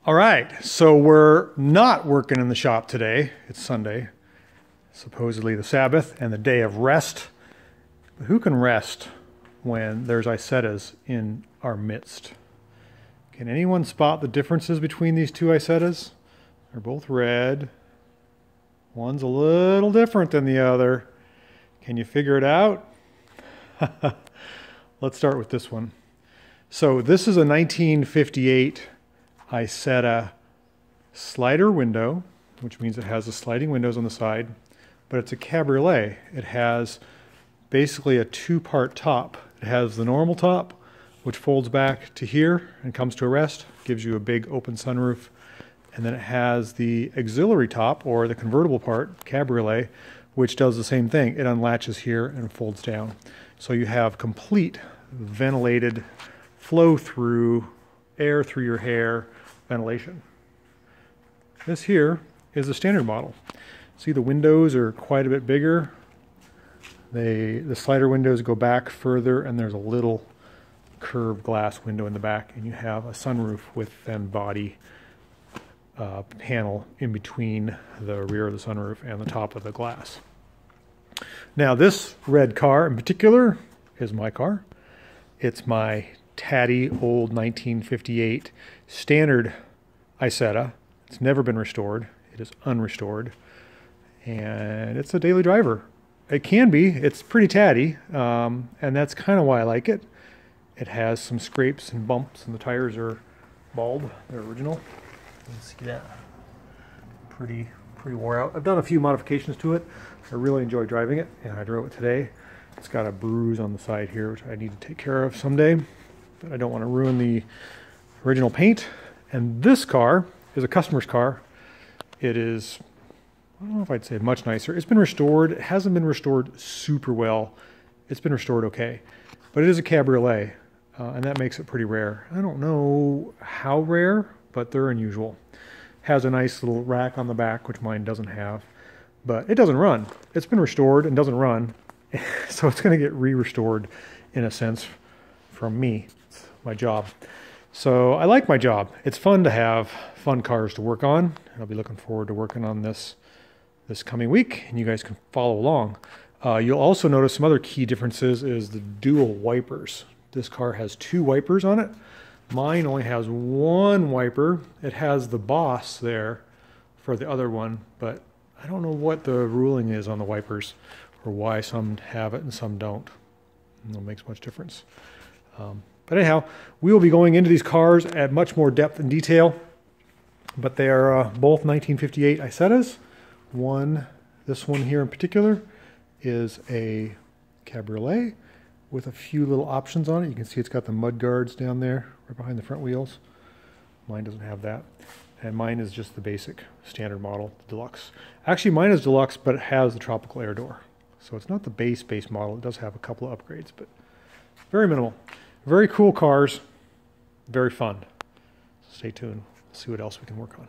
All right, so we're not working in the shop today. It's Sunday, supposedly the Sabbath and the day of rest. But who can rest when there's Isettas in our midst? Can anyone spot the differences between these two Isettas? They're both red. One's a little different than the other. Can you figure it out? Let's start with this one. So this is a 1958 Isetta slider window, which means it has the sliding windows on the side, but it's a cabriolet. It has basically a two-part top. It has the normal top, which folds back to here and comes to a rest, gives you a big open sunroof, and then it has the auxiliary top, or the convertible part, cabriolet, which does the same thing. It unlatches here and folds down. So you have complete ventilated flow through, air through your hair, ventilation. This here is the standard model. See, the windows are quite a bit bigger. The slider windows go back further, and there's a little curved glass window in the back, and you have a sunroof with then body panel in between the rear of the sunroof and the top of the glass. Now this red car in particular is my car. It's my tatty old 1958 standard Isetta. It's never been restored. It is unrestored, and it's a daily driver. It can be. It's pretty tatty, and that's kind of why I like it. It has some scrapes and bumps, and the tires are bald. They're original. You can see that. Pretty wore out. I've done a few modifications to it. I really enjoy driving it, and I drove it today. It's got a bruise on the side here, which I need to take care of someday, but I don't want to ruin the original paint. And this car is a customer's car. It is, I don't know if I'd say much nicer. It's been restored. It hasn't been restored super well. It's been restored okay, but it is a cabriolet, and that makes it pretty rare. I don't know how rare, but they're unusual. Has a nice little rack on the back, which mine doesn't have, but it doesn't run. It's been restored and doesn't run, so it's going to get re-restored in a sense from me. It's my job. So I like my job. It's fun to have fun cars to work on. I'll be looking forward to working on this coming week, and you guys can follow along. You'll also notice some other key differences is the dual wipers. This car has two wipers on it. Mine only has one wiper. It has the Boss there for the other one, but I don't know what the ruling is on the wipers or why some have it and some don't. It makes much difference. But anyhow, we will be going into these cars at much more depth and detail, but they are both 1958 Isettas. This one here in particular, is a cabriolet with a few little options on it. You can see it's got the mud guards down there right behind the front wheels. Mine doesn't have that. And mine is just the basic standard model, the deluxe. Actually, mine is deluxe, but it has the tropical air door. So it's not the base model. It does have a couple of upgrades, but very minimal. Very cool cars, very fun. Stay tuned. See what else we can work on.